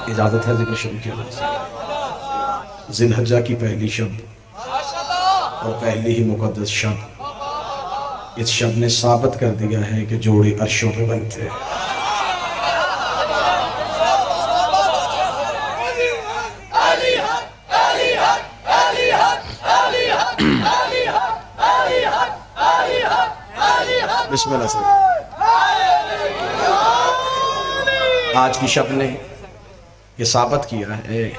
اجازت ہے ذکر شروع کیا جائے؟ ذی الحجہ کی پہلی شب اور پہلی ہی مقدس شب، اس شب نے ثابت کر دیا ہے کہ جوڑے عرشوں پہ بنتے ہیں۔ بسم اللہ سے آج کی شب نے یہ ثابت کیا ہے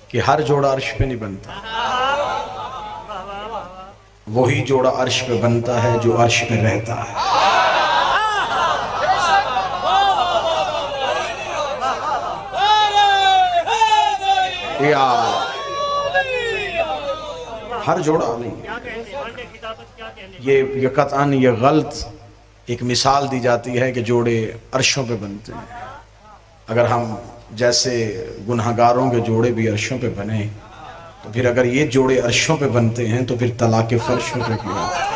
کہ ہر جوڑا عرش پہ نہیں بنتا، وہی جوڑا عرش پہ بنتا ہے جو عرش پہ رہتا ہے۔ یا ہر جوڑا نہیں، یہ قطعاً یہ غلط ایک مثال دی جاتی ہے کہ جوڑے عرشوں پہ بنتے ہیں۔ اگر ہم جیسے گنہگاروں کے جوڑے بھی عرشوں پہ بنے تو پھر اگر یہ جوڑے عرشوں پہ بنتے ہیں تو پھر طلاق فرشوں پہ کیوں ہوتا ہے؟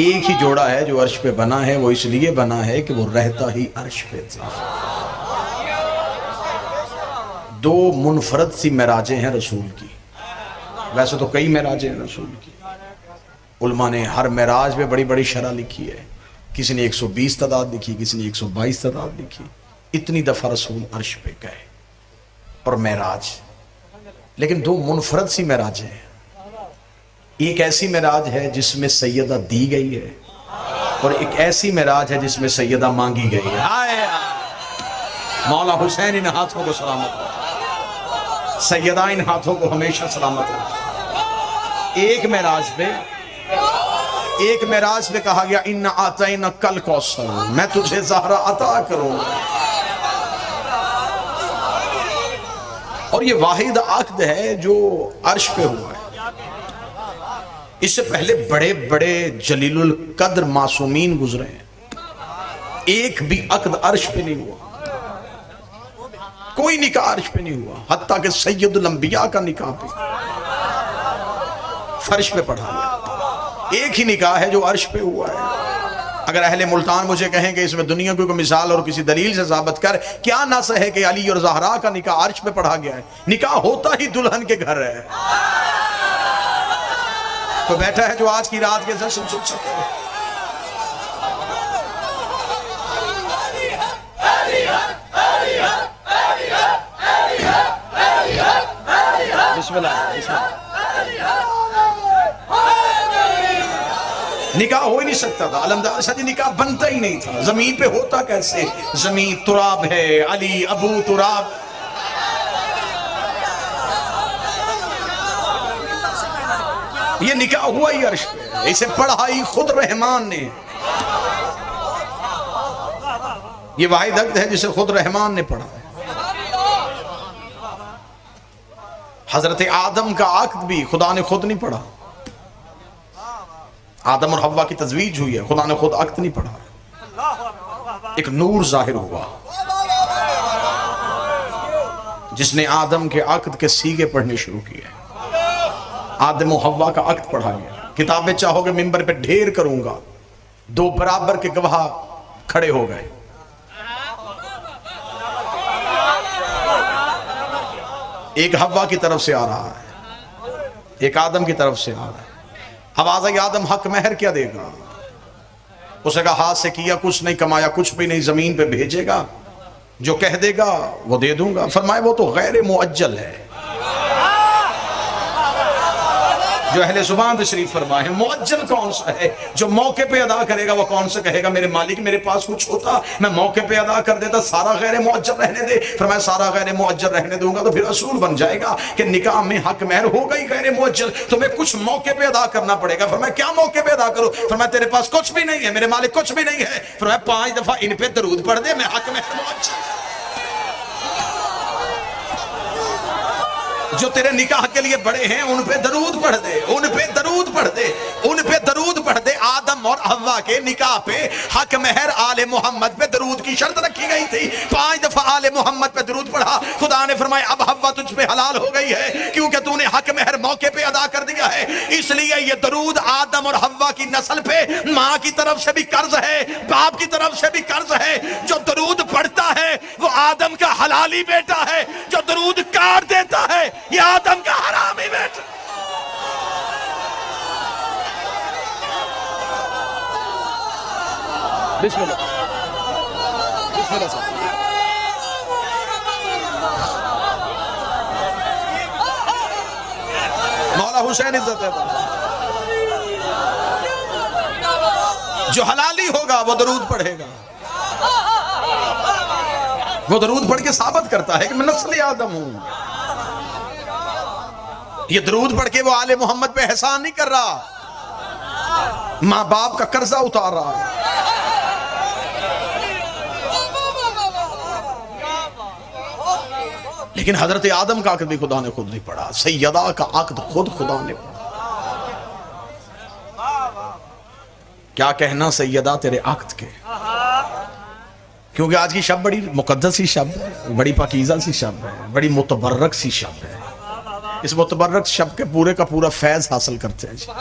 ایک ہی جوڑا ہے جو عرش پہ بنا ہے، وہ اس لیے بنا ہے کہ وہ رہتا ہی عرش پہ تھا۔ دو منفرد سی معراجیں ہیں رسول کی، ویسے تو کئی معراجیں ہیں رسول کی، علماء نے ہر معراج پہ بڑی بڑی شرح لکھی ہے، کسی نے 120 تعداد لکھی، کسی نے 122 تعداد لکھی۔ اتنی دفعہ رسول عرش پہ گئے اور معراج، لیکن دو منفرد سی معراجیں ہیں۔ ایک ایسی معراج ہے جس میں سیدہ دی گئی ہے، اور ایک ایسی معراج ہے جس میں سیدہ مانگی گئی ہے۔ مولا حسین ان ہاتھوں کو سلامت رکھے، سیدہ ان ہاتھوں کو ہمیشہ سلامت رکھے۔ ایک معراج پہ کہا گیا اِنَّا أَعْطَيْنَاكَ الْكَوْثَرَ، میں تجھے زہرہ عطا کروں گا۔ اور یہ واحد عقد ہے جو عرش پہ ہوا ہے۔ اس سے پہلے بڑے بڑے جلیل القدر معصومین گزرے ہیں، ایک بھی عقد عرش پہ نہیں ہوا، کوئی نکاح عرش پہ نہیں ہوا، حتیٰ کہ سید الانبیاء کا نکاح پہ فرش پہ پڑھا گیا۔ ایک ہی نکاح ہے جو عرش پہ ہوا ہے۔ اگر اہل ملتان مجھے کہیں کہ اس میں دنیا کو کوئی مثال اور کسی دلیل سے ثابت کر، کیا نص ہے کہ علی اور زہرا کا نکاح عرش پہ پڑھا گیا ہے؟ نکاح ہوتا ہی دلہن کے گھر ہے۔ تو بیٹھا ہے جو آج کی رات کے جشن سن سکے۔ بسم اللہ، بسم اللہ۔ نکاح ہو ہی نہیں سکتا تھا، علمدار شادی نکاح بنتا ہی نہیں تھا، زمین پہ ہوتا کیسے؟ زمین تراب ہے، علی ابو تراب۔ یہ نکاح ہوا ہی عرش پہ، اسے پڑھا ہی خود رحمان نے۔ یہ واحد عقد ہے جسے خود رحمان نے پڑھا ہے۔ حضرت آدم کا عقد بھی خدا نے خود نہیں پڑھا، آدم اور حوا کی تزویج ہوئی ہے، خدا نے خود عقد نہیں پڑھا، ایک نور ظاہر ہوا جس نے آدم کے عقد کے سیغے پڑھنے شروع کیے۔ آدم و حوا کا عقد پڑھا گیا۔ کتابیں چاہو گے ممبر پہ ڈھیر کروں گا، دو برابر کے گواہ کھڑے ہو گئے۔ ایک حوا کی طرف سے آ رہا ہے، ایک آدم کی طرف سے آ رہا ہے۔ آواز آئی آدم حق مہر کیا دے گا؟ اسے کہا ہاتھ سے کیا کچھ نہیں، کمایا کچھ بھی نہیں، زمین پہ بھیجے گا، جو کہہ دے گا وہ دے دوں گا۔ فرمائے وہ تو غیر معجل ہے۔ جو اہل زبان تشریف فرمائے معجل کون سا ہے؟ جو موقع پہ ادا کرے گا وہ کون سے کہے گا میرے مالک میرے پاس کچھ ہوتا میں موقع پہ ادا کر دیتا، سارا غیر معجل رہنے دے۔ فرمایا سارا غیر معجل رہنے دوں گا تو پھر اصول بن جائے گا کہ نکاح میں حق مہر ہو گئی غیر معجل، تمہیں کچھ موقع پہ ادا کرنا پڑے گا۔ فرمایا کیا موقع پہ ادا کرو؟ فرمایا تیرے پاس کچھ بھی نہیں ہے، میرے مالک کچھ بھی نہیں ہے۔ فرمایا 5 دفعہ ان پہ درود پڑھ دے، میں حق مہر معجل۔ جو تیرے نکاح کے لیے بڑے ہیں ان پہ درود پڑھ دے، ان پہ درود پڑھ دے، ان پہ درود پڑھ دے۔ آدم اور حوا کے نکاح پہ حق مہر آل محمد پہ درود کی شرط رکھی گئی تھی، 5 دفعہ آل محمد پہ درود پڑھا۔ خدا نے فرمایا اب حوا تجھ پہ حلال ہو گئی ہے کیونکہ تو نے حق مہر موقع پہ ادا کر دیا ہے، اس لیے یہ درود آدم اور حوا کی نسل پہ ماں کی طرف سے بھی قرض ہے، باپ کی طرف سے بھی قرض ہے۔ جو درود پڑھتا ہے حلالی بیٹا ہے، جو درود کاٹ دیتا ہے یہ آدم کا حرامی بیٹا۔ بسم اللہ، بسم اللہ صاحب۔ مولا حسین عزت ہے، جو حلالی ہوگا وہ درود پڑھے گا، وہ درود پڑھ کے ثابت کرتا ہے کہ میں نسل آدم ہوں۔ یہ درود پڑھ کے وہ آل محمد پہ احسان نہیں کر رہا، ماں باپ کا قرضہ اتار رہا ہے۔ لیکن حضرت آدم کا عقد بھی خدا نے خود نہیں پڑھا، سیدہ کا عقد خود خدا نے پڑھا۔ کیا کہنا سیدہ تیرے عقد کے، کیونکہ آج کی شب بڑی مقدس سی شب ہے، بڑی پاکیزہ سی شب ہے، بڑی متبرک سی شب ہے۔ اس متبرک شب کے پورے کا پورا فیض حاصل کرتے ہیں جی۔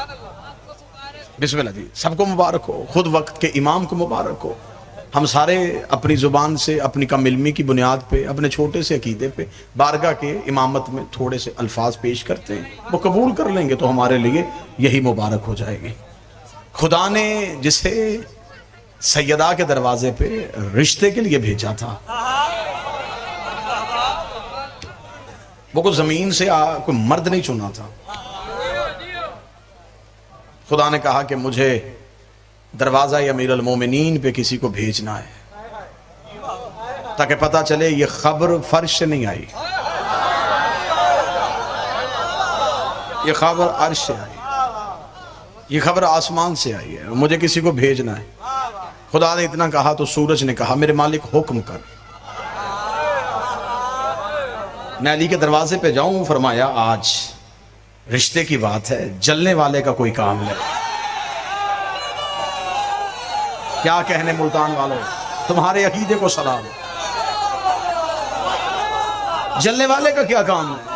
بسم اللہ جی، سب کو مبارک ہو، خود وقت کے امام کو مبارک ہو۔ ہم سارے اپنی زبان سے، اپنی کم علمی کی بنیاد پہ، اپنے چھوٹے سے عقیدے پہ بارگاہ کے امامت میں تھوڑے سے الفاظ پیش کرتے ہیں، وہ قبول کر لیں گے تو ہمارے لیے یہی مبارک ہو جائے گی۔ خدا نے جسے سیدہ کے دروازے پہ رشتے کے لیے بھیجا تھا، وہ کوئی زمین سے کوئی مرد نہیں چنا تھا۔ خدا نے کہا کہ مجھے دروازہ امیر المومنین پہ کسی کو بھیجنا ہے، تاکہ پتہ چلے یہ خبر فرش سے نہیں آئی، یہ خبر عرش سے آئی، یہ خبر آسمان سے آئی ہے، مجھے کسی کو بھیجنا ہے۔ خدا نے اتنا کہا تو سورج نے کہا میرے مالک حکم کر، میں علی کے دروازے پہ جاؤں؟ فرمایا آج رشتے کی بات ہے، جلنے والے کا کوئی کام نہیں۔ کیا کہنے ملتان والوں، تمہارے عقیدے کو سلام، جلنے والے کا کیا کام ہے؟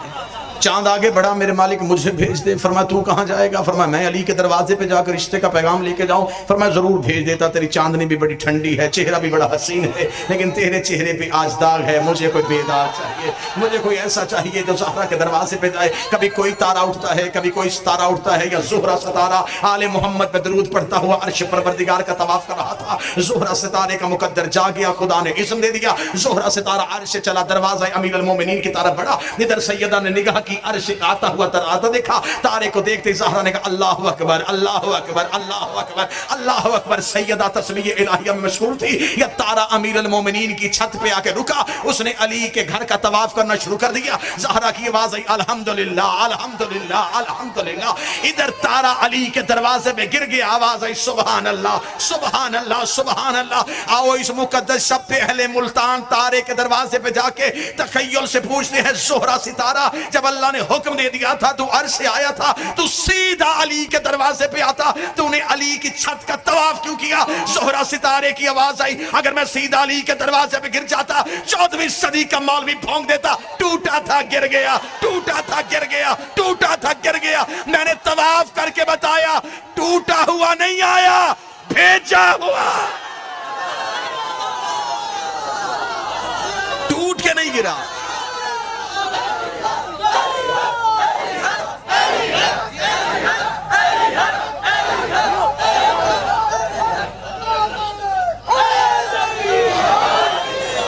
چاند آگے بڑھا، میرے مالک مجھے بھیج دے۔ فرمایا تو کہاں جائے گا؟ فرمایا میں علی کے دروازے پہ جا کر رشتے کا پیغام لے کے جاؤں۔ فرمایا ضرور بھیج دیتا، تیری چاندنی بھی بڑی ٹھنڈی ہے، چہرہ بھی بڑا حسین ہے، لیکن تیرے چہرے پہ آج داغ ہے، مجھے کوئی بے داغ چاہیے، مجھے کوئی ایسا چاہیے جو زہرا کے دروازے پہ جائے۔ کبھی کوئی تارا اٹھتا ہے، کبھی کوئی ستارہ اٹھتا ہے، یا زہرا ستارہ آل محمد پہ درود پڑھتا ہوا عرش پروردگار کا طواف کر رہا تھا، زہرا ستارے کا مقدر جا گیا، خدا نے اسم دے دیا، زہرا ستارہ عرش سے چلا، دروازہ امیر المومنین کی طرف بڑھا۔ ادھر سیدہ نے نگاہ کی، عرش آتا ہوا تراتا دیکھا، تارے کو دیکھتے زہرا نے کہا اللہ اکبر اللہ اکبر اللہ اکبر اللہ اکبر۔ سیدہ تسمیہ الہیہ میں مشہور تھی، یہ تارا امیر المومنین کی چھت پہ آ کے رکا، اس نے علی کے گھر کا طواف کرنا شروع کر دیا۔ زہرا کی آواز آئی الحمدللہ الحمدللہ الحمدللہ۔ ادھر تارا علی کے دروازے پہ گر گیا، آواز آئی سبحان اللہ سبحان اللہ سبحان اللہ۔ آؤ اس مقدس شب پہ اہل ملتان تارے کے دروازے پہ جا کے تخیل سے پوچھتے ہیں زہرا ستارہ، جب اللہ نے حکم دے دیا تھا تو عرش سے آیا تھا، تو سیدھا علی کے دروازے پہ آتا، تو نے علی کی چھت کا طواف کیوں کیا؟ زہرا ستارے کی آواز آئی اگر میں سیدھا علی کے دروازے پہ گر جاتا، 14ویں صدی کا مولوی پھونک دیتا، ٹوٹا تھا گر گیا، ٹوٹا تھا گر گیا، ٹوٹا تھا گر گیا۔ میں نے طواف کر کے بتایا ٹوٹا ہوا نہیں آیا، بھیجا ہوا، ٹوٹ کے نہیں گرا۔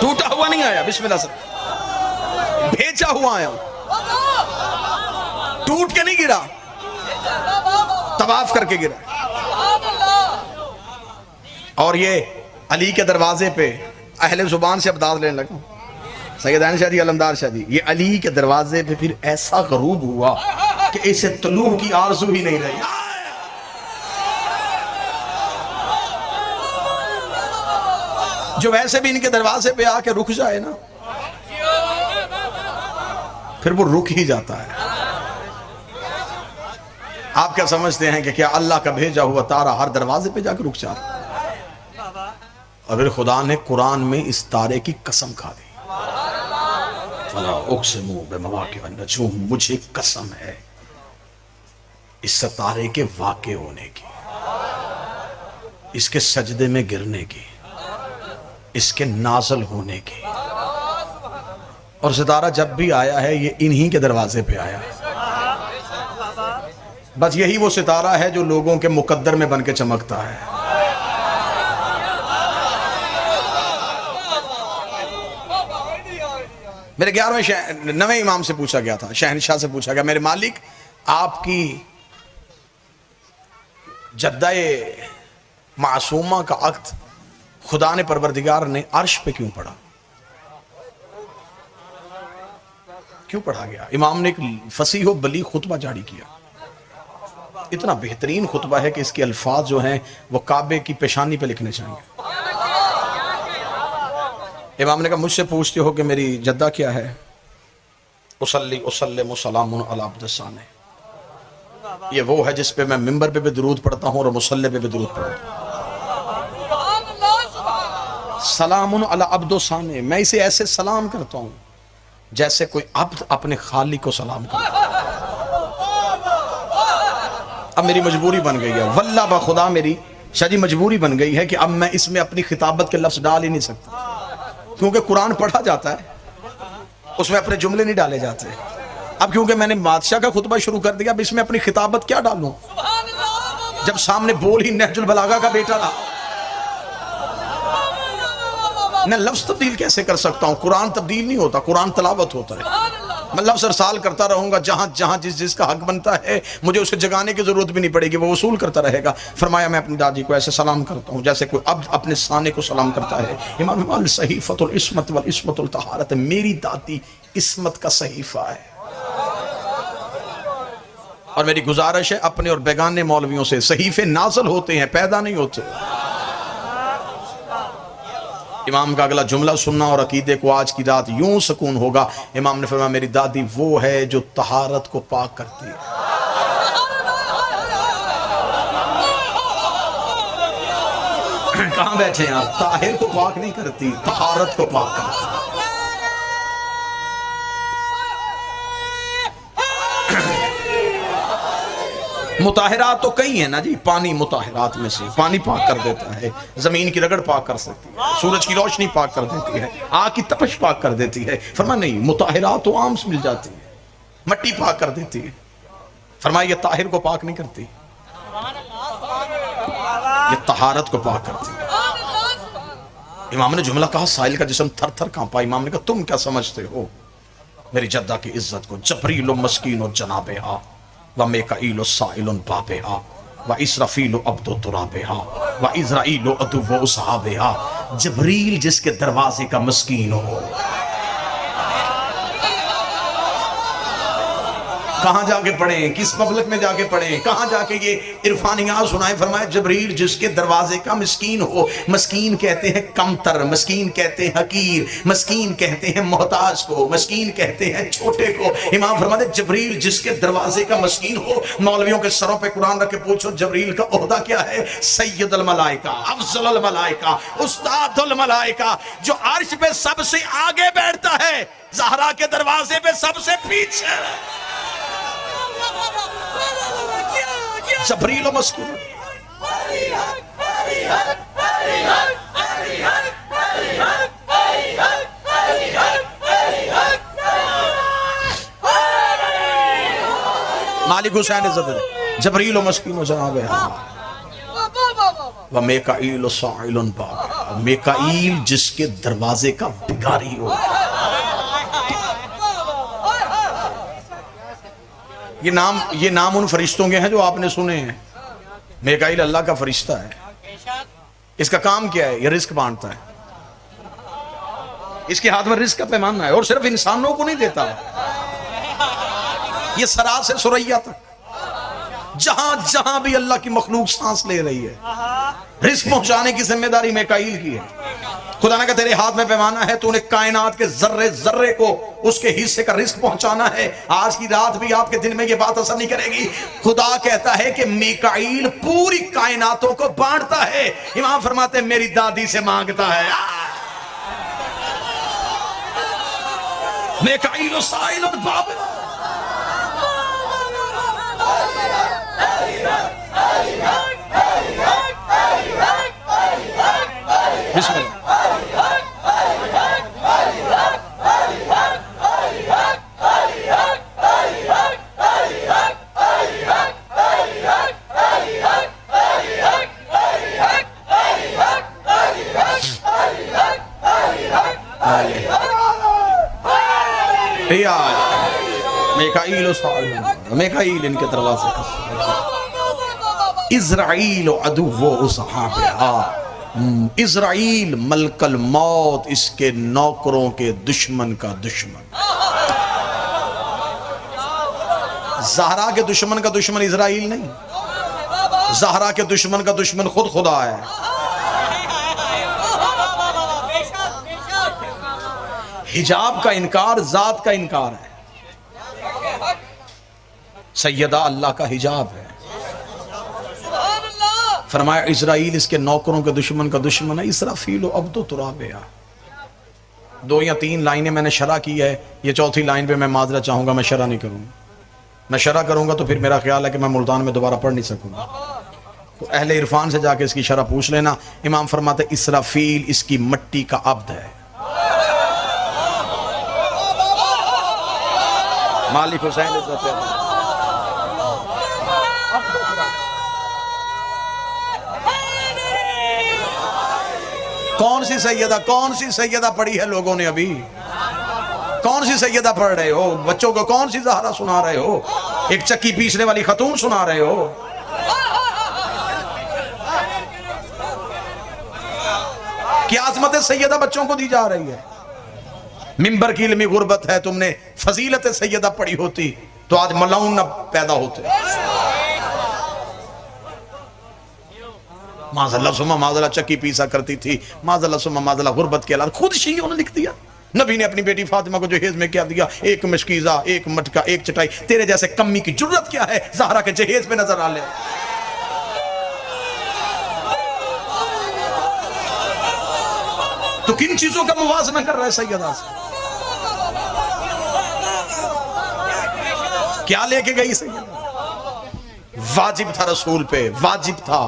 ٹوٹا ہوا نہیں آیا، بسم اللہ سے بھیجا ہوا آیا، ٹوٹ کے نہیں گرا، طواف کر کے گرا۔ اور یہ علی کے دروازے پہ اہل زبان سے ابداد لینے لگا، سیدان شاہ جی علمدار شاہ جی، یہ علی کے دروازے پہ پھر ایسا غروب ہوا کہ اسے طلوع کی آرزو ہی نہیں رہی۔ جو ویسے بھی ان کے دروازے پہ آ کے رک جائے نا، پھر وہ رک ہی جاتا ہے۔ آپ کیا سمجھتے ہیں کہ کیا اللہ کا بھیجا ہوا تارا ہر دروازے پہ جا کے رک جاتا؟ اور پھر خدا نے قرآن میں اس تارے کی قسم کھا دی، فَلَا أُقْسِمُ بِمَوَاقِعِ النُّجُومِ، مجھے قسم ہے اس ستارے کے واقع ہونے کی، اس کے سجدے میں گرنے کی، اس کے نازل ہونے کی، اور ستارہ جب بھی آیا ہے یہ انہی کے دروازے پہ آیا ہے. بس یہی وہ ستارہ ہے جو لوگوں کے مقدر میں بن کے چمکتا ہے. میرے 11ویں امام سے پوچھا گیا تھا, شہنشاہ سے پوچھا گیا, میرے مالک آپ کی جدہ معصومہ کا عقد خدا نے پروردگار نے عرش پہ کیوں پڑھا, کیوں پڑھا گیا؟ امام نے ایک فصیح و بلیغ خطبہ جاری کیا, اتنا بہترین خطبہ ہے کہ اس کے الفاظ جو ہیں وہ کعبے کی پیشانی پہ لکھنے چاہیے. امام نے کہا مجھ سے پوچھتے ہو کہ میری جدہ کیا ہے؟ اصلی اسلم سلام علی عبد الثانی, یہ وہ ہے جس پہ میں ممبر پہ بھی درود پڑھتا ہوں اور مصلی پہ بھی درود پڑھتا ہوں. سلام علی عبد الثانی, میں اسے ایسے سلام کرتا ہوں جیسے کوئی عبد اپنے خالق کو سلام کرتا ہے. اب میری مجبوری بن گئی ہے, واللہ بخدا میری شاید مجبوری بن گئی ہے کہ اب میں اس میں اپنی خطابت کے لفظ ڈال ہی نہیں سکتا, کیونکہ قرآن پڑھا جاتا ہے اس میں اپنے جملے نہیں ڈالے جاتے. اب کیونکہ میں نے بادشاہ کا خطبہ شروع کر دیا, اب اس میں اپنی خطابت کیا ڈالوں جب سامنے بول ہی نہج البلاغہ کا بیٹا رہا. میں لفظ تبدیل کیسے کر سکتا ہوں؟ قرآن تبدیل نہیں ہوتا, قرآن تلاوت ہوتا ہے. میں لفظ ارسال کرتا رہوں گا, جہاں جہاں جس کا حق بنتا ہے مجھے اسے جگانے کی ضرورت بھی نہیں پڑے گی, وہ وصول کرتا رہے گا. فرمایا میں اپنی دادی کو ایسے سلام کرتا ہوں جیسے کوئی عبد اپنے سانے کو سلام کرتا ہے. امام الصحیفۃ العصمت والعصمت الطہارت, میری دادی عصمت کا صحیفہ ہے. اور میری گزارش ہے اپنے اور بیگانے مولویوں سے, صحیفے نازل ہوتے ہیں پیدا نہیں ہوتے. امام کا اگلا جملہ سننا اور عقیدے کو آج کی رات یوں سکون ہوگا. امام نے فرمایا میری دادی وہ ہے جو طہارت کو پاک کرتی ہے. کہاں بیٹھے ہیں آپ؟ طاہر کو پاک نہیں کرتی, طہارت کو پاک کرتی. مطہرات تو کئی ہیں نا جی, پانی مطہرات میں سے, پانی پاک کر دیتا ہے, زمین کی رگڑ پاک کر سکتی ہے, سورج کی روشنی پاک کر دیتی ہے, آگ کی تپش پاک کر دیتی ہے. فرمایا نہیں, مطہرات تو عام سے مل جاتی ہیں, مٹی پاک کر دیتی ہے. فرمایا یہ طاہر کو پاک نہیں کرتی, یہ طہارت کو پاک کرتی ہے. امام نے جملہ کہا, سائل کا جسم تھر تھر کانپا. امام نے کہا تم کیا سمجھتے ہو میری جدہ کی عزت کو؟ جبریل و مسکین و جنابہا ومیکائیل سائل بابہا واسرافیل عبد ترابہا واسرائیل عدو صحابہا. جبریل جس کے دروازے کا مسکین ہو, کہاں جا کے پڑھیں, کس مبلغ میں جا کے پڑھیں, کہاں جا کے یہ عرفانیات سنائیں؟ فرمایا جبریل جس کے دروازے کا مسکین ہو. مسکین کہتے ہیں کمتر, مسکین کہتے ہیں حقیر, مسکین کہتے ہیں محتاج کو, مسکین کہتے ہیں چھوٹے کو. امام فرماتے ہیں جبریل جس کے دروازے کا مسکین ہو. مولویوں کے سروں پہ قرآن رکھ کے پوچھو جبریل کا عہدہ کیا ہے؟ سید الملائکہ, افضل الملائکہ, استاد الملائکہ, جو عرش پہ سب سے آگے بیٹھتا ہے, زہرا کے دروازے پہ سب سے پیچھے. جبریل و مسکین. مالک حسین عزت جبریل و مسکین و جناب و میکائیل سائل باب, میکائیل جس کے دروازے کا بھکاری ہو. یہ نام ان فرشتوں کے ہیں جو آپ نے سنے ہیں. میکائیل اللہ کا فرشتہ ہے, اس کا کام کیا ہے؟ یہ رزق بانٹتا ہے, اس کے ہاتھ میں رزق کا پیمانہ ہے, اور صرف انسانوں کو نہیں دیتا, یہ سرا سے سریا تک جہاں جہاں بھی اللہ کی مخلوق سانس لے رہی ہے, رزق پہنچانے کی ذمہ داری میکائیل کی ہے. خدا نے کہا تیرے ہاتھ میں پیمانہ ہے, تو نے کائنات کے ذرے ذرے کو اس کے حصے کا رزق پہنچانا ہے. آج کی رات بھی آپ کے دل میں یہ بات اثر نہیں کرے گی. خدا کہتا ہے کہ میکائیل پوری کائناتوں کو بانٹتا ہے. امام فرماتے ہیں میری دادی سے مانگتا ہے. میکائیل سائل باب. بسم اللہ. میکائیل ان کے دروازے کا اسرائیل عدو اصحابہا، اسرائیل ملک الموت اس کے نوکروں کے دشمن کا دشمن۔ زہرا کے دشمن کا دشمن اسرائیل نہیں، زہرا کے دشمن کا دشمن خود خدا ہے۔ حجاب کا انکار ذات کا انکار ہے۔ سیدہ اللہ کا حجاب ہے۔ فرمایا اسرائیل اس کے نوکروں کے دشمن کا دشمن ہے۔ اسرافیل و عبد و ترابیا، 2 یا 3 لائنیں میں نے شرح کی ہے، یہ چوتھی لائن پہ میں معذرت چاہوں گا، میں شرح نہیں کروں گا۔ میں شرح کروں گا تو پھر میرا خیال ہے کہ میں ملتان میں دوبارہ پڑھ نہیں سکوں گا، تو اہل عرفان سے جا کے اس کی شرح پوچھ لینا۔ امام فرماتے اسرافیل اس کی مٹی کا عبد ہے۔ مالک حسین عزت ہے۔ کون سی سیدہ پڑھی ہے لوگوں نے ابھی؟ کون سی سیدہ پڑھ رہے ہو؟ بچوں کو کون سی زہرا سنا رہے ہو؟ ایک چکی پیسنے والی خاتون سنا رہے ہو؟ کیا عظمت سیدہ بچوں کو دی جا رہی ہے؟ منبر کی علمی غربت ہے، تم نے فضیلت سیدہ پڑھی ہوتی تو آج ملعون نہ پیدا ہوتے۔ معاذاللہ سما معاذاللہ چکی پیسا کرتی تھی، معاذاللہ سما معاذاللہ غربت کے علاوہ خود شیعوں نے لکھ دیا۔ نبی نے اپنی بیٹی فاطمہ کو جہیز میں کیا دیا؟ ایک مشکیزہ، ایک مٹکا، ایک چٹائی۔ تیرے جیسے کمی کی جرت کیا ہے زہرا کے جہیز میں نظر آ لے؟ تو کن چیزوں کا موازنہ کر رہا ہے سیدہ سے؟ کیا لے کے گئی سیدہ؟ واجب تھا رسول پہ، واجب تھا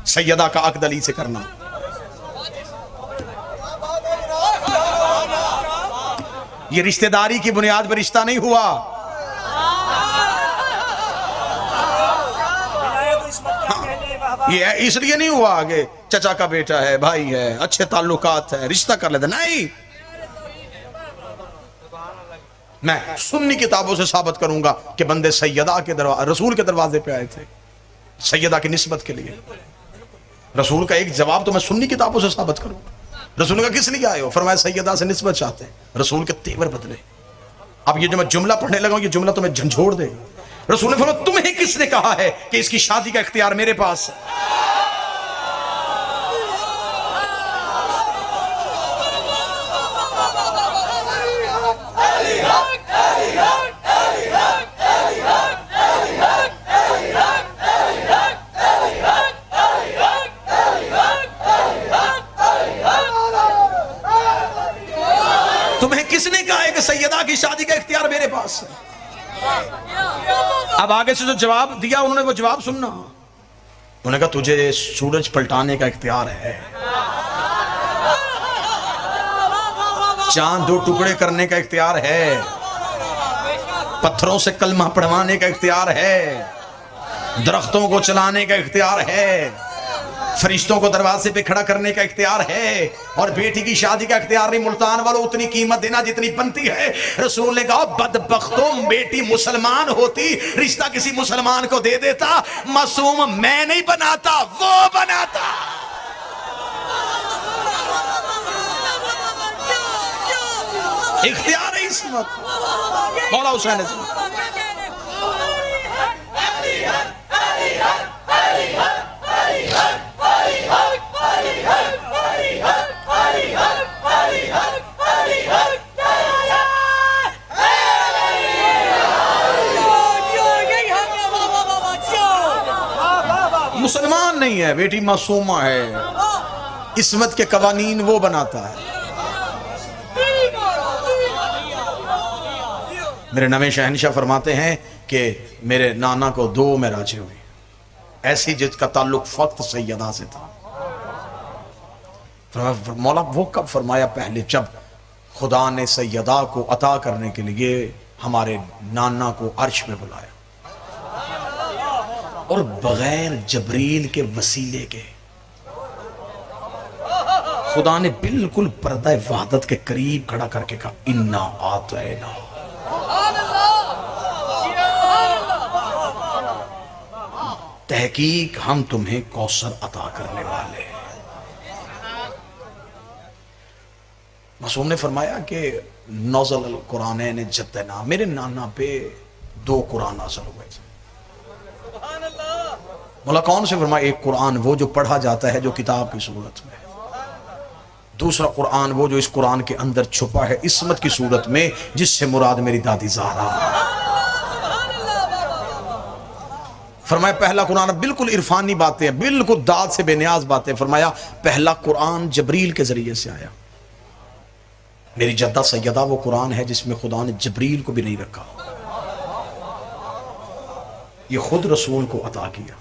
سیدہ کا عقد علی سے کرنا۔ یہ رشتہ داری کی بنیاد پر رشتہ نہیں ہوا۔ یہ اس لیے نہیں ہوا کہ چچا کا بیٹا ہے، بھائی ہے، اچھے تعلقات ہے، رشتہ کر لیتے، نہیں۔ میں سنی کتابوں سے ثابت کروں گا کہ بندے سیدہ کے رسول کے دروازے پہ آئے تھے سیدہ کی نسبت کے لیے۔ رسول کا ایک جواب تو میں سنی کتابوں سے ثابت کروں گا۔ رسول کا کس لیے آئے ہو؟ فرمایا سیدہ سے نسبت چاہتے ہیں۔ رسول کے تیور بدلے۔ اب یہ جو میں جملہ پڑھنے لگا ہوں، یہ جملہ تمہیں جھنجھوڑ دے۔ رسول نے فرمایا تمہیں کس نے کہا ہے کہ اس کی شادی کا اختیار میرے پاس ہے؟ تمہیں کس نے کہا ہے کہ سیدہ کی شادی کا اختیار میرے پاس ہے؟ اب آگے سے جو جواب دیا انہوں نے وہ جواب سننا۔ انہوں نے کہا تجھے سورج پلٹانے کا اختیار ہے، چاند 2 ٹکڑے کرنے کا اختیار ہے، پتھروں سے کلمہ پڑھوانے کا اختیار ہے، درختوں کو چلانے کا اختیار ہے، فرشتوں کو دروازے پہ کھڑا کرنے کا اختیار ہے، اور بیٹی کی شادی کا اختیار نہیں۔ ملتان والوں اتنی قیمت دینا جتنی بنتی ہے۔ رسول نے کہا بدبختوں، بیٹی مسلمان ہوتی رشتہ کسی مسلمان کو دے دیتا، معصوم میں نہیں بناتا، وہ بناتا۔ اختیار ہے عصمت مولا حسین عزت۔ مسلمان نہیں ہے، بیٹی معصومہ ہے، عصمت کے قوانین وہ بناتا ہے۔ میرے نویں شہنشاہ فرماتے ہیں کہ میرے نانا کو 2 معراجیں ہوئی، ایسی جس کا تعلق فقط سیدہ سے تھا۔ مولا وہ کب فرمایا؟ پہلے جب خدا نے سیدہ کو عطا کرنے کے لیے ہمارے نانا کو عرش میں بلایا، اور بغیر جبریل کے وسیلے کے خدا نے بالکل پردہ وحدت کے قریب کھڑا کر کے کہا انا آتینا، تحقیق ہم تمہیں کوثر عطا کرنے والے ہیں۔ معصوم نے فرمایا کہ نزل القرآنین جدنا، میرے نانا پہ 2 قرآن نازل ہوئے تھے۔ مولا کون سے فرمایا؟ ایک قرآن وہ جو پڑھا جاتا ہے جو کتاب کی صورت میں، دوسرا قرآن وہ جو اس قرآن کے اندر چھپا ہے عصمت کی صورت میں، جس سے مراد میری دادی زہرا۔ فرمایا پہلا قرآن بالکل عرفانی باتیں ہیں، بالکل داد سے بے نیاز باتیں۔ فرمایا پہلا قرآن جبریل کے ذریعے سے آیا، میری جدہ سیدہ وہ قرآن ہے جس میں خدا نے جبریل کو بھی نہیں رکھا، یہ خود رسول کو عطا کیا۔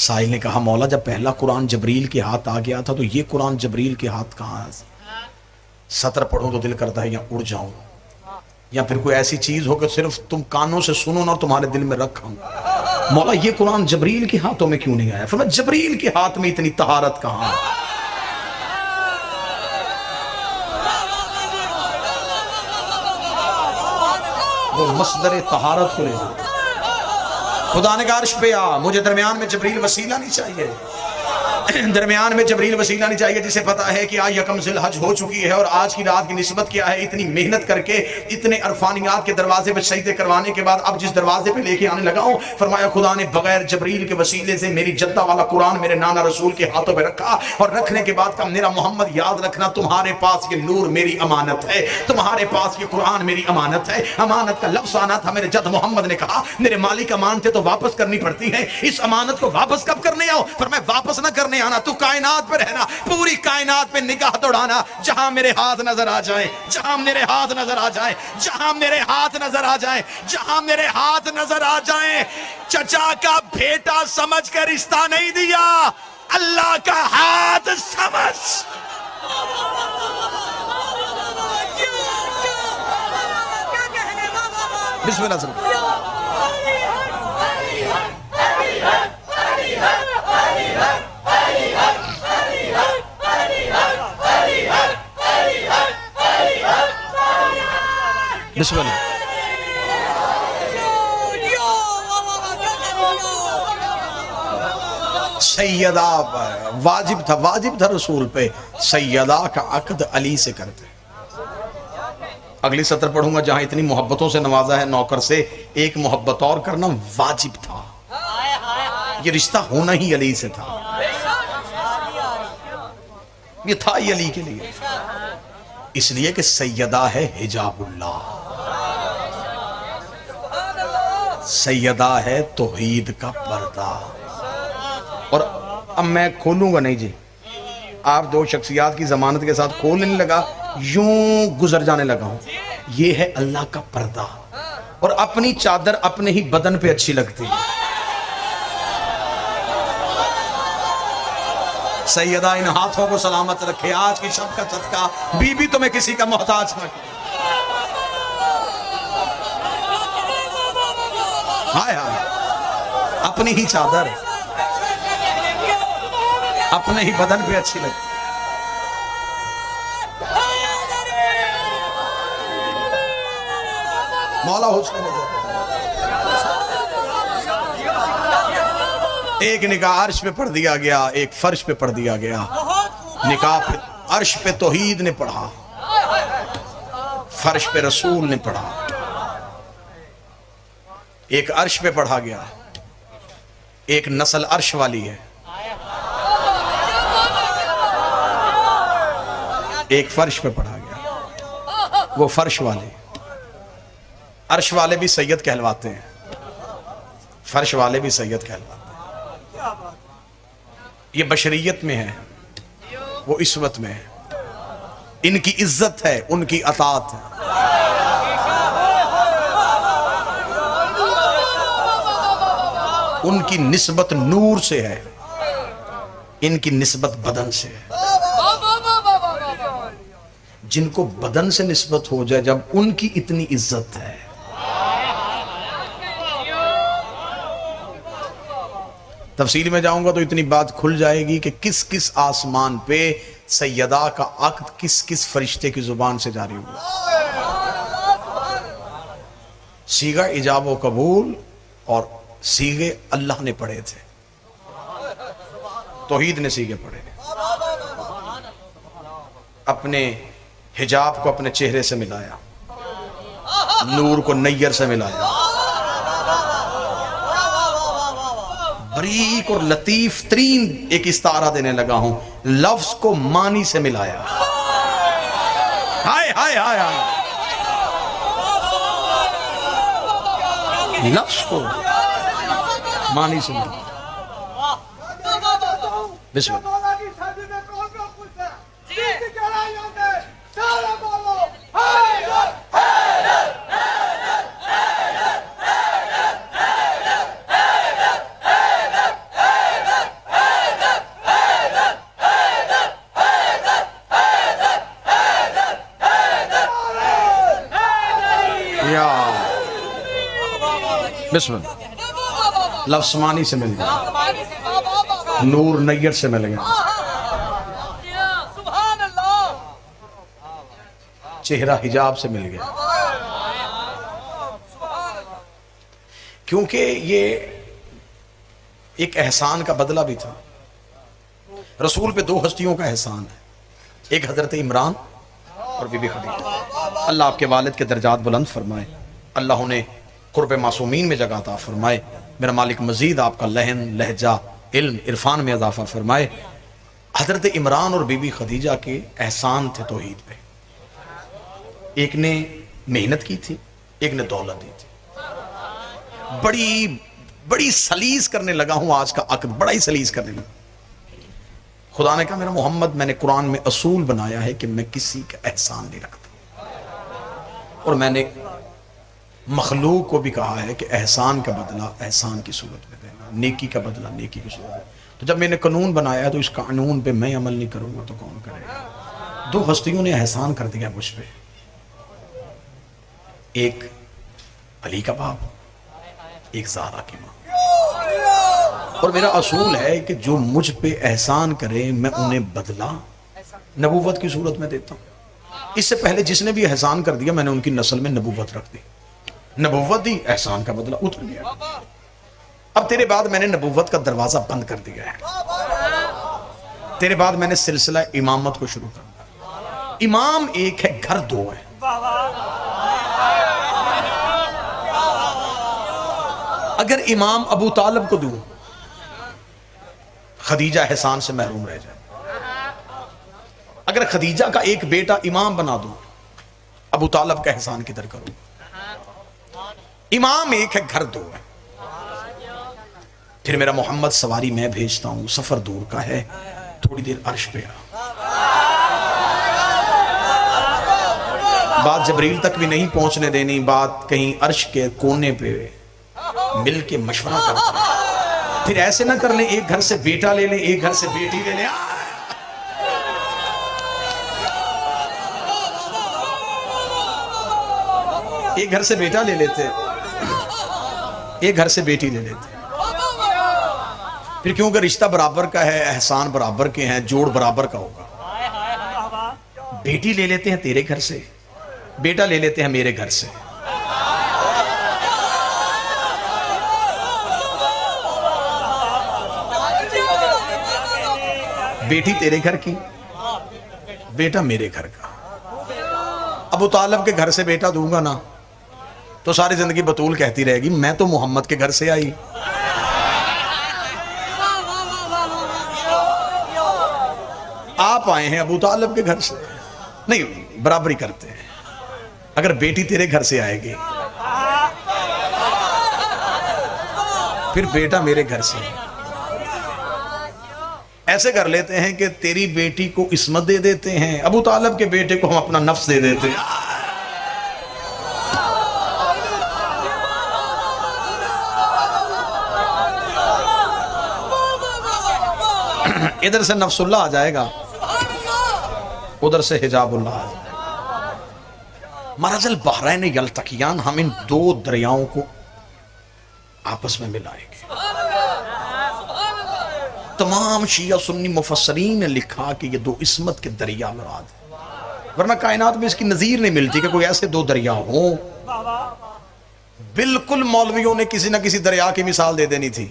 سائل نے کہا مولا جب پہلا قرآن جبریل کے ہاتھ آ گیا تھا تو یہ قرآن جبریل کے ہاتھ کہاں ہے؟ سطر پڑھوں تو دل کرتا ہے یا اڑ جاؤں، یا پھر کوئی ایسی چیز ہو کہ صرف تم کانوں سے سنو اور تمہارے دل میں رکھا ہوں۔ مولا یہ قرآن جبریل کے ہاتھوں میں کیوں نہیں آیا؟ فرمایا جبریل کے ہاتھ میں اتنی طہارت کہاں ہے؟ وہ مصدر طہارت کو لے جائے۔ خدا نے کہا عرش پہ آ، مجھے درمیان میں جبریل وسیلہ نہیں چاہیے، درمیان میں جبریل وسیلہ نہیں چاہیے، جسے پتا ہے کہ آج یکم ذی الحج ہو چکی ہے اور آج کی رات کی نسبت کیا ہے۔ اتنی محنت کر کے اتنے عرفانیات کے دروازے پہ سجدے کروانے کے بعد اب جس دروازے پہ لے کے آنے لگا ہوں، فرمایا خدا نے بغیر جبریل کے وسیلے سے میری جدہ والا قرآن میرے نانا رسول کے ہاتھوں پہ رکھا، اور رکھنے کے بعد کہا میرا محمد یاد رکھنا تمہارے پاس یہ نور میری امانت ہے، تمہارے پاس یہ قرآن میری امانت ہے۔ امانت کا لفظ آنا تھا، میرے جد محمد نے کہا میرے مالک امانتیں تو واپس کرنی پڑتی ہیں، اس امانت کو واپس کب کرنے آؤ؟ فرمایا واپس نہ کرنے آنا، تو کائنات پہ رہنا، پوری کائنات پہ نگاہ دوڑانا، جہاں میرے ہاتھ نظر آ جائیں، جہاں میرے ہاتھ نظر آ جائیں، جہاں میرے ہاتھ نظر آ جائیں، جہاں میرے ہاتھ نظر آ جائیں۔ چچا کا بیٹا سمجھ کر رشتہ نہیں دیا، اللہ کا ہاتھ سمجھ۔ بسم اللہ سب بسم اللہ۔ سیدہ واجب تھا رسول پہ، سیدہ کا عقد علی سے کرتے۔ اگلی سطر پڑھوں گا جہاں اتنی محبتوں سے نوازا ہے نوکر سے، ایک محبت اور کرنا واجب تھا، یہ رشتہ ہونا ہی علی سے تھا، یہ تھا ہی علی کے لیے، اس لیے کہ سیدہ ہے حجاب اللہ، سیدہ ہے توحید کا پردہ۔ اور اب میں کھولوں گا نہیں جی، آپ 2 شخصیات کی ضمانت کے ساتھ کھولنے لگا، یوں گزر جانے لگا ہوں، یہ ہے اللہ کا پردہ، اور اپنی چادر اپنے ہی بدن پہ اچھی لگتی ہے۔ سیدہ ان ہاتھوں کو سلامت رکھے، آج کی شب کا صدقہ بی بی تمہیں کسی کا محتاج نہ کرے۔ ہائے ہائے، اپنی ہی چادر اپنے ہی بدن پہ اچھی لگتی۔ مولا حسن ایک نکاح عرش پہ پڑھ دیا گیا، ایک فرش پہ پڑھ دیا گیا۔ نکاح پہ عرش پہ توحید نے پڑھا، فرش پہ رسول نے پڑھا، ایک عرش پہ پڑھا گیا، ایک نسل عرش والی ہے، ایک فرش پہ پڑھا گیا۔ وہ فرش والے، عرش والے بھی سید کہلواتے ہیں، فرش والے بھی سید کہلواتے ہیں۔ یہ بشریت میں ہے، وہ عصمت میں ہے، ان کی عزت ہے، ان کی اطاعت ہے۔ ان کی نسبت نور سے ہے، ان کی نسبت بدن سے ہے۔ جن کو بدن سے نسبت ہو جائے جب، ان کی اتنی عزت ہے۔ تفصیل میں جاؤں گا تو اتنی بات کھل جائے گی کہ کس کس آسمان پہ سیدہ کا عقد کس کس فرشتے کی زبان سے جاری ہوا. صیغہ ایجاب و قبول اور صیغے اللہ نے پڑھے تھے، توحید نے صیغے پڑھے. اپنے حجاب کو اپنے چہرے سے ملایا، نور کو نیر سے ملایا، باریک اور لطیف ترین ایک استعارہ دینے لگا ہوں، لفظ کو معنی سے ملایا. ہائے ہائے ہائے ہائے، لفظ کو معنی سے ملایا. بسم اللہ. بسم اللہ. لفظ معنی سے مل گیا، نور نیر سے مل گیا، چہرہ حجاب سے مل گیا. کیونکہ یہ ایک احسان کا بدلہ بھی تھا. رسول پہ دو ہستیوں کا احسان ہے، ایک حضرت عمران اور بی بی خدیجہ. اللہ آپ کے والد کے درجات بلند فرمائے، اللہ انہیں قرب معصومین میں جگہ عطا فرمائے. میرا مالک مزید آپ کا لہن لہجہ علم عرفان میں اضافہ فرمائے. حضرت عمران اور بی بی خدیجہ کے احسان تھے توحید پہ. ایک نے محنت کی تھی، ایک نے دولت دی تھی. بڑی سلیس کرنے لگا ہوں آج کا عقد، بڑا ہی سلیس کرنے لگا. خدا نے کہا میرا محمد میں نے قرآن میں اصول بنایا ہے کہ میں کسی کا احسان نہیں رکھتا، اور میں نے مخلوق کو بھی کہا ہے کہ احسان کا بدلہ احسان کی صورت میں دینا، نیکی کا بدلہ نیکی کی صورت میں. تو جب میں نے قانون بنایا ہے تو اس قانون پہ میں عمل نہیں کروں گا تو کون کرے گا؟ دو ہستیوں نے احسان کر دیا مجھ پہ، ایک علی کا باپ، ایک زہرا کی ماں. اور میرا اصول ہے کہ جو مجھ پہ احسان کرے میں انہیں بدلہ نبوت کی صورت میں دیتا ہوں. اس سے پہلے جس نے بھی احسان کر دیا میں نے ان کی نسل میں نبوت رکھ دی، نبوت دی، احسان کا بدلہ اتر گیا. اب تیرے بعد میں نے نبوت کا دروازہ بند کر دیا ہے، تیرے بعد میں نے سلسلہ امامت کو شروع کر دیا. امام ایک ہے، گھر دو ہے. اگر امام ابو طالب کو دوں خدیجہ احسان سے محروم رہ جائے. اگر خدیجہ کا ایک بیٹا امام بنا دوں ابو طالب کا احسان کدھر کروں؟ امام ایک ہے، گھر دو ہے. پھر میرا محمد سواری میں بھیجتا ہوں، سفر دور کا ہے، تھوڑی دیر عرش پہ آ. بات جبریل تک بھی نہیں پہنچنے دینی، بات کہیں عرش کے کونے پہ مل کے مشورہ کرتے ہیں. پھر ایسے نہ کر لیں ایک گھر سے بیٹا لے لیں، ایک گھر سے بیٹی لے لیں. ایک گھر سے بیٹا لے لیتے، ایک گھر سے بیٹی لے لیتے. پھر کیونکہ رشتہ برابر کا ہے، احسان برابر کے ہیں، جوڑ برابر کا ہوگا. بیٹی لے لیتے ہیں تیرے گھر سے، بیٹا لے لیتے ہیں میرے گھر سے. بیٹی تیرے گھر کی، بیٹا میرے گھر کا. ابو طالب کے گھر سے بیٹا دوں گا نا تو ساری زندگی بطول کہتی رہے گی میں تو محمد کے گھر سے آئی. آپ آئے ہیں ابو طالب کے گھر سے، نہیں برابری کرتے ہیں. اگر بیٹی تیرے گھر سے آئے گی پھر بیٹا میرے گھر سے. ایسے کر لیتے ہیں کہ تیری بیٹی کو عصمت دے دیتے ہیں، ابو طالب کے بیٹے کو ہم اپنا نفس دے دیتے ہیں. ادھر سے نفس اللہ آ جائے گا، ادھر سے حجاب اللہ آ جائے گا. مرج البحرین یلتقیان، ہم ان دو دریاؤں کو آپس میں ملائیں گے. تمام شیعہ سنی مفسرین نے لکھا کہ یہ دو عصمت کے دریا مراد ہیں، ورنہ کائنات میں اس کی نظیر نہیں ملتی کہ کوئی ایسے دو دریا ہوں۔ بالکل مولویوں نے کسی نہ کسی دریا کی مثال دے دینی تھی۔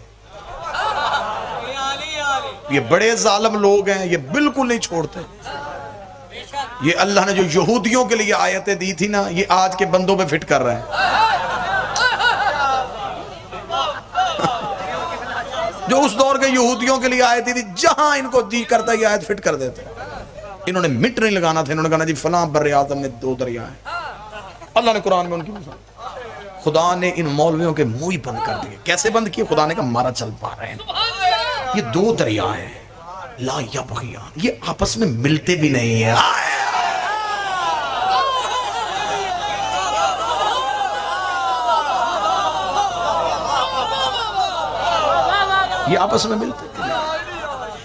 یہ بڑے ظالم لوگ ہیں، یہ بالکل نہیں چھوڑتے۔ یہ اللہ نے جو یہودیوں کے لیے آیتیں دی تھی نا، یہ آج کے بندوں پہ فٹ کر رہے ہیں۔ جو اس دور کے یہودیوں کے لیے آیتیں تھی، جہاں ان کو جی کرتا یہ آیت فٹ کر دیتے۔ انہوں نے مٹ نہیں لگانا تھا، انہوں نے کہا جی فلاں بر اعظم میں دو دریا ہیں۔ اللہ نے قرآن میں ان کی مثال، خدا نے ان مولویوں کے منہ ہی بند کر دیے۔ کیسے بند کیے؟ خدا نے کہا مارا چل پا رہے ہیں، یہ دو دریا ہیں، لا یبغیان، یہ آپس میں ملتے بھی نہیں ہیں، یہ آپس میں ملتے بھی نہیں۔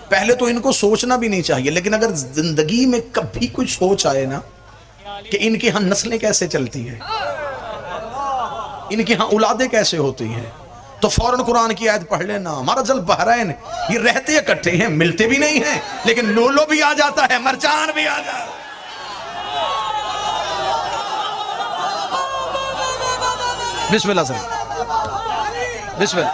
پہلے تو ان کو سوچنا بھی نہیں چاہیے، لیکن اگر زندگی میں کبھی کوئی سوچ آئے نا کہ ان کی ہاں نسلیں کیسے چلتی ہیں، ان کی ہاں اولادیں کیسے ہوتی ہیں، تو فوراً قرآن کی آیت پڑھ لینا، ہمارا جل بحرین، یہ رہتے اکٹھے ہیں، ملتے بھی نہیں ہیں، لیکن لولو بھی آ جاتا ہے، مرجان بھی آ جاتا ہے۔ بسم اللہ سر، بسم اللہ۔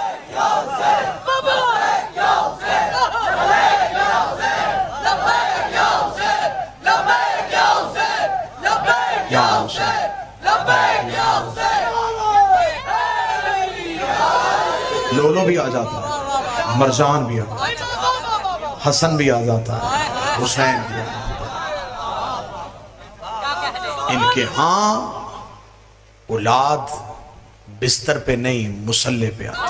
لولو بھی آ جاتا ہے، مرجان بھی آ جاتا ہے، حسن بھی آ جاتا ہے، حسین بھی آ جاتا ہے۔ ان کے ہاں اولاد بستر پہ نہیں، مصلے پہ آتی ہے۔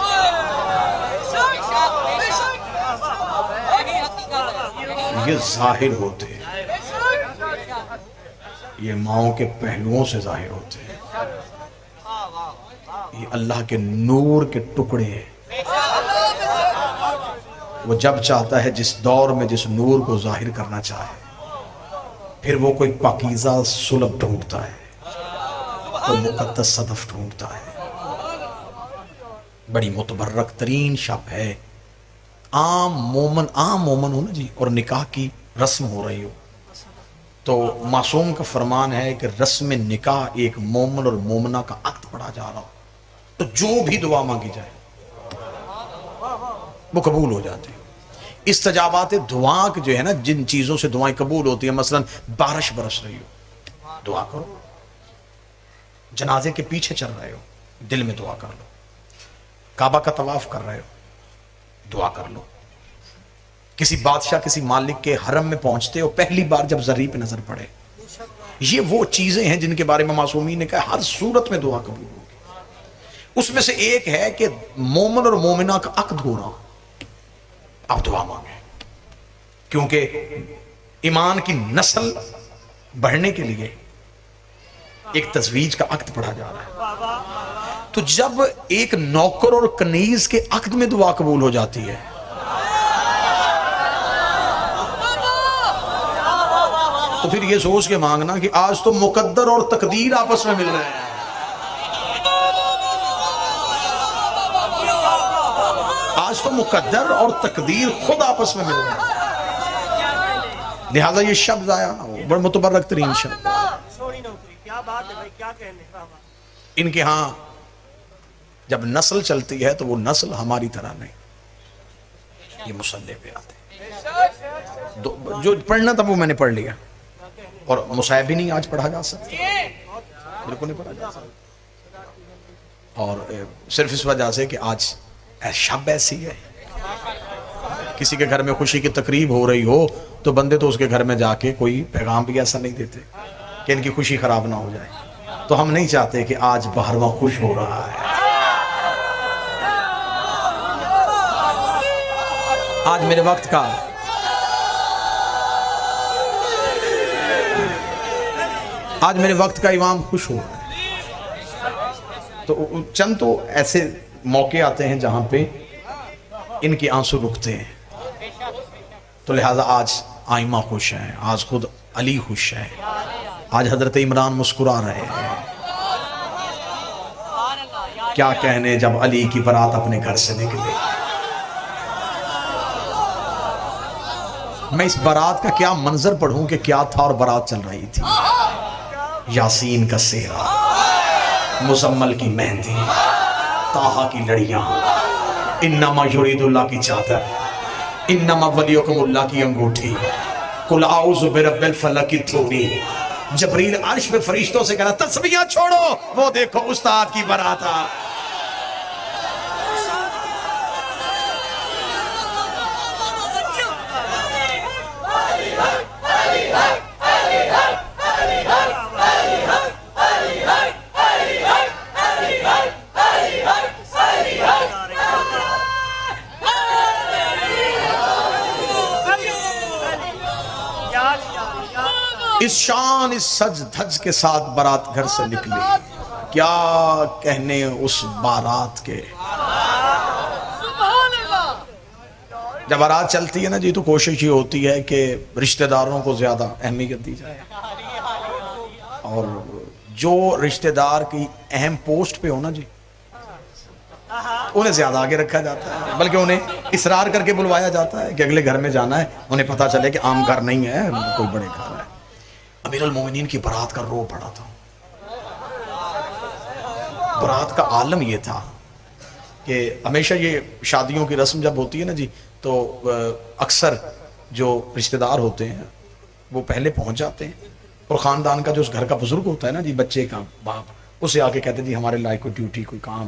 یہ ظاہر ہوتے ہیں، یہ ماؤں کے پہلوؤں سے ظاہر ہوتے ہیں، یہ اللہ کے نور کے ٹکڑے ہیں۔ وہ جب چاہتا ہے جس دور میں جس نور کو ظاہر کرنا چاہے، پھر وہ کوئی پاکیزہ سلب ڈھونڈتا ہے، کوئی مقدس صدف ڈھونڈتا ہے۔ بڑی متبرک ترین شب ہے، عام مومن ہو نا جی، اور نکاح کی رسم ہو رہی ہو، تو معصوم کا فرمان ہے کہ رسم نکاح ایک مومن اور مومنہ کا عقد پڑھا جا رہا ہو، تو جو بھی دعا مانگی جائے وہ قبول ہو جاتی ہے۔ استجابات دعا جو ہے نا، جن چیزوں سے دعائیں قبول ہوتی ہیں، مثلا بارش برس رہی ہو، دعا کرو۔ جنازے کے پیچھے چل رہے ہو، دل میں دعا کر لو۔ کعبہ کا طواف کر رہے ہو، دعا کر لو۔ کسی بادشاہ کسی مالک کے حرم میں پہنچتے ہو، پہلی بار جب زری پہ نظر پڑے، یہ وہ چیزیں ہیں جن کے بارے میں معصومین نے کہا ہر صورت میں دعا قبول ہوگی۔ اس میں سے ایک ہے کہ مومن اور مومنہ کا عقد ہو رہا، آپ دعا مانگیں، کیونکہ ایمان کی نسل بڑھنے کے لیے ایک تزویج کا عقد پڑھا جا رہا ہے۔ تو جب ایک نوکر اور کنیز کے عقد میں دعا قبول ہو جاتی ہے، تو پھر یہ سوچ کے مانگنا کہ آج تو مقدر اور تقدیر آپس میں مل رہے ہیں، آج تو مقدر اور تقدیر خود آپس میں مل رہے ہیں، لہذا یہ شب ضائع نہ ہو۔ بڑا متبرک ترین شب۔ ان کے ہاں جب نسل چلتی ہے تو وہ نسل ہماری طرح نہیں، یہ مصلے پہ آتے، جو پڑھنا تھا وہ میں نے پڑھ لیا، اور مصائب بھی نہیں آج پڑھا جا سکتا، بالکل نہیں پڑھا جا سکتا، اور صرف اس وجہ سے کہ آج شب ایسی ہے۔ کسی کے گھر میں خوشی کی تقریب ہو رہی ہو تو بندے تو اس کے گھر میں جا کے کوئی پیغام بھی ایسا نہیں دیتے کہ ان کی خوشی خراب نہ ہو جائے، تو ہم نہیں چاہتے کہ آج بہرواں خوش ہو رہا ہے۔ آج میرے وقت کا امام خوش ہو رہا ہے، تو چند تو ایسے موقع آتے ہیں جہاں پہ ان کی آنسو رکتے ہیں، تو لہٰذا آج آئمہ خوش ہیں، آج خود علی خوش ہے، آج حضرت عمران مسکرا رہے ہیں۔ کیا کہنے جب علی کی برات اپنے گھر سے نکلے، میں اس بارات کا کیا منظر پڑھوں کہ کیا تھا اور بارات چل رہی تھی. یاسین کا سہرا، مزمل کی مہندی، طٰہٰ کی لڑیاں، انما یرید اللہ کی چادر، انما ولیکم اللہ کی انگوٹھی، قل اعوذ برب الفلق کی تھوڑی. جبریل عرش پہ فرشتوں سے کہنا تسبیحاں چھوڑو، وہ دیکھو استاد کی بارات آ. اس شان اس سج دھج کے ساتھ بارات گھر سے نکلی. کیا کہنے اس بارات کے. جب بارات چلتی ہے نا جی تو کوشش یہ ہوتی ہے کہ رشتہ داروں کو زیادہ اہمیت دی جائے، اور جو رشتہ دار کی اہم پوسٹ پہ ہو نا جی انہیں زیادہ آگے رکھا جاتا ہے، بلکہ انہیں اصرار کر کے بلوایا جاتا ہے کہ اگلے گھر میں جانا ہے. انہیں پتا چلے کہ عام گھر نہیں ہے، کوئی بڑے گھر ہے. امیر المومنین کی بارات کا رو پڑا تھا. بارات کا عالم یہ تھا کہ ہمیشہ یہ شادیوں کی رسم جب ہوتی ہے نا جی تو اکثر جو رشتہ دار ہوتے ہیں وہ پہلے پہنچ جاتے ہیں، اور خاندان کا جو اس گھر کا بزرگ ہوتا ہے نا جی، بچے کا باپ، اسے آ کے کہتے ہیں جی ہمارے لائق کوئی ڈیوٹی کوئی کام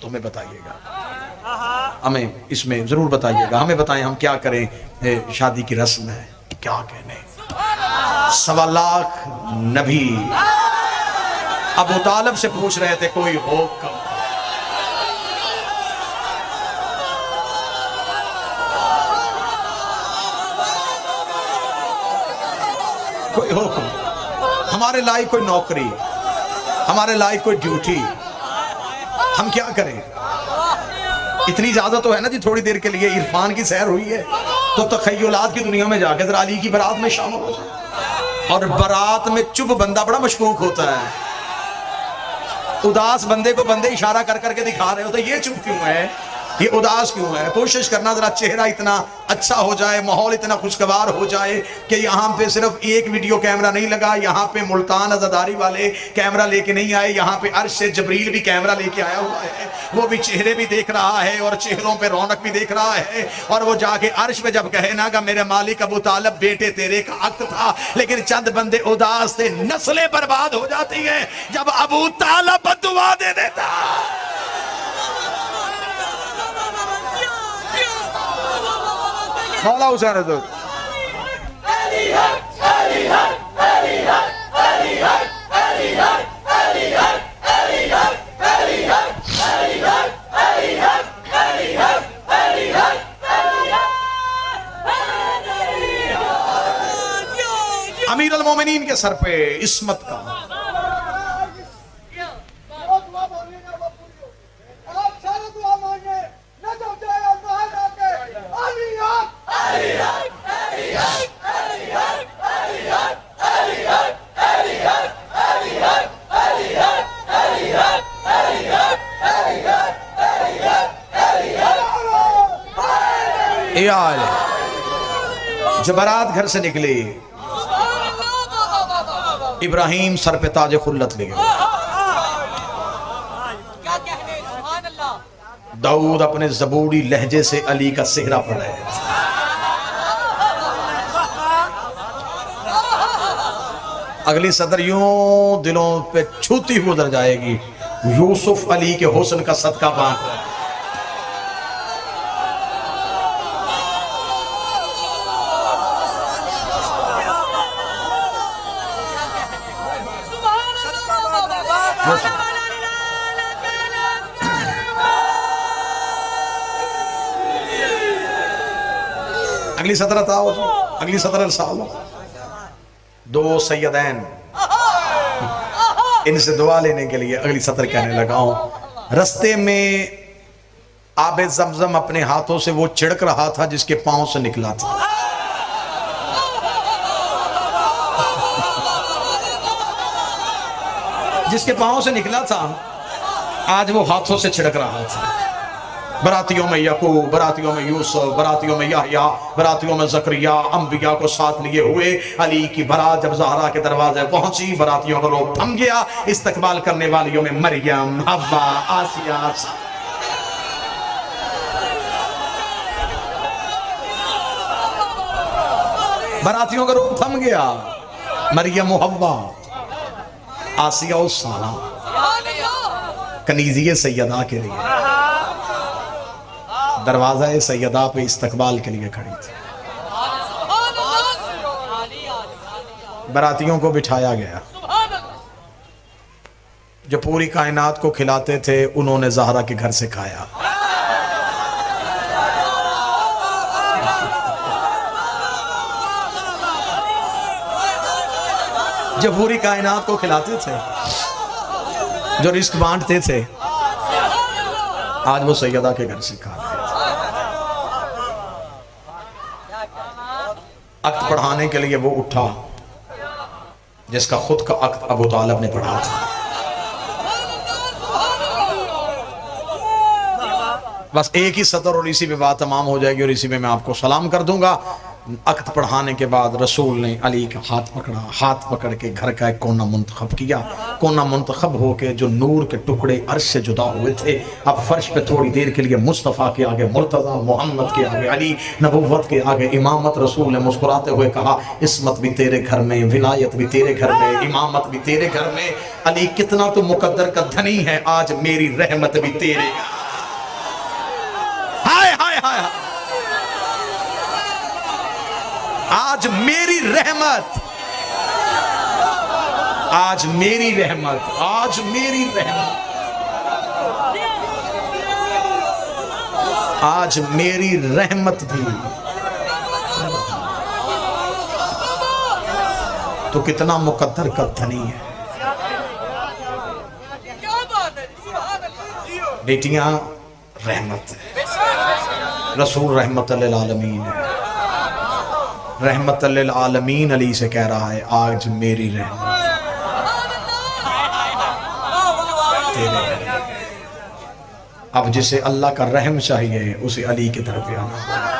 تو ہمیں بتائیے گا، ہمیں اس میں ضرور بتائیے گا، ہمیں بتائیں ہم کیا کریں. شادی کی رسم ہے، کیا کہنے. 1.25 لاکھ نبی ابو طالب سے پوچھ رہے تھے کوئی حکم. کوئی حکم، ہمارے لائق کوئی نوکری، ہمارے لائق کوئی ڈیوٹی، ہم کیا کریں. اتنی اجازت تو ہے نا جی تھوڑی دیر کے لیے عرفان کی سیر ہوئی ہے تو تخیلات کی دنیا میں جا کے ذرا علی کی بارات میں شامل ہو جائے. اور بارات میں چپ بندہ بڑا مشکوک ہوتا ہے. اداس بندے کو بندے اشارہ کر کر کے دکھا رہے ہوتے یہ چپ کیوں ہے، یہ اداس کیوں ہے. کوشش کرنا ذرا چہرہ اتنا اچھا ہو جائے، ماحول اتنا خوشگوار ہو جائے کہ یہاں پہ صرف ایک ویڈیو کیمرہ نہیں لگا، یہاں پہ ملتان عزاداری والے کیمرہ لے کے نہیں آئے، یہاں پہ عرش سے جبریل بھی کیمرہ لے کے آیا ہوا ہے. وہ بھی چہرے بھی دیکھ رہا ہے اور چہروں پہ رونق بھی دیکھ رہا ہے. اور وہ جا کے عرش پہ جب کہے نا کہ میرے مالک ابو طالب بیٹے تیرے کا عقد تھا لیکن چند بندے اداس تھے، نسلیں برباد ہو جاتی ہیں جب ابو طالب بددعا دے دیتا. مولا حسین حضور امیر المومنین کے سر پہ عصمت کا جب بارات گھر سے نکلی ابراہیم سر پہ تاج خلت لے گئے، داؤد اپنے زبوری لہجے سے علی کا سہرا پڑھ رہے تھے. اگلی صدر یوں دلوں پہ چھوتی ہوئی گزر جائے گی، یوسف علی کے حسن کا صدقہ بانٹ رہے. اگلی صدر تاؤ، اگلی صدر ارسال، 2 سیدین ان سے دعا لینے کے لیے اگلی صدر کہنے لگا ہوں. رستے میں آب زمزم اپنے ہاتھوں سے وہ چھڑک رہا تھا جس کے پاؤں سے نکلا تھا. جس کے پاؤں سے نکلا تھا آج وہ ہاتھوں سے چھڑک رہا تھا. براتیوں میں یعقوب، براتیوں میں یوسف، براتیوں میں یحییٰ، براتیوں میں زکریا، انبیاء کو ساتھ لیے ہوئے علی کی برات جب زہرا کے دروازے پہنچی، براتیوں کا روب تھم گیا۔ استقبال کرنے والیوں میں مریم، حوا، آسیہ، براتیوں کا روب تھم گیا۔ مریم و حوا، آسیہ و سارہ کنیزی سیدہ کے لیے دروازہ سیدہ پہ استقبال کے لیے کھڑی تھی۔ براتیوں کو بٹھایا گیا۔ جو پوری کائنات کو کھلاتے تھے انہوں نے زہرا کے گھر سے کھایا۔ جو پوری کائنات کو کھلاتے تھے، جو رزق بانٹتے تھے، آج وہ سیدہ کے گھر سے کھا رہے تھے۔ عقد پڑھانے کے لیے وہ اٹھا جس کا خود کا عقد ابو طالب نے پڑھا تھا۔ بس ایک ہی سطر اور اسی پہ بات تمام ہو جائے گی اور اسی میں آپ کو سلام کر دوں گا۔ عقد پڑھانے کے بعد رسول نے علی کا ہاتھ پکڑا، ہاتھ پکڑ کے گھر کا ایک کونا منتخب کیا۔ کونا منتخب ہو کے جو نور کے ٹکڑے عرش سے جدا ہوئے تھے، اب فرش پہ تھوڑی دیر کے لیے مصطفیٰ کے آگے مرتضیٰ، محمد کے آگے علی، نبوت کے آگے امامت۔ رسول نے مسکراتے ہوئے کہا عصمت بھی تیرے گھر میں، ولایت بھی تیرے گھر میں، امامت بھی تیرے گھر میں۔ علی کتنا تو مقدر کا دھنی ہے، آج میری رحمت بھی تیرے۔ ہائے ہائے ہائے، آج میری رحمت، آج میری رحمت، آج میری رحمت، آج میری رحمت بھی تو کتنا مقدر کا دھنی ہے۔ بیٹیاں رحمت ہے، رسول رحمت للعالمین ہے۔ رحمت للعالمین علی سے کہہ رہا ہے آج میری رحمت تیرے ہے۔ اب جسے اللہ کا رحم چاہیے اسے علی کی طرف آنا۔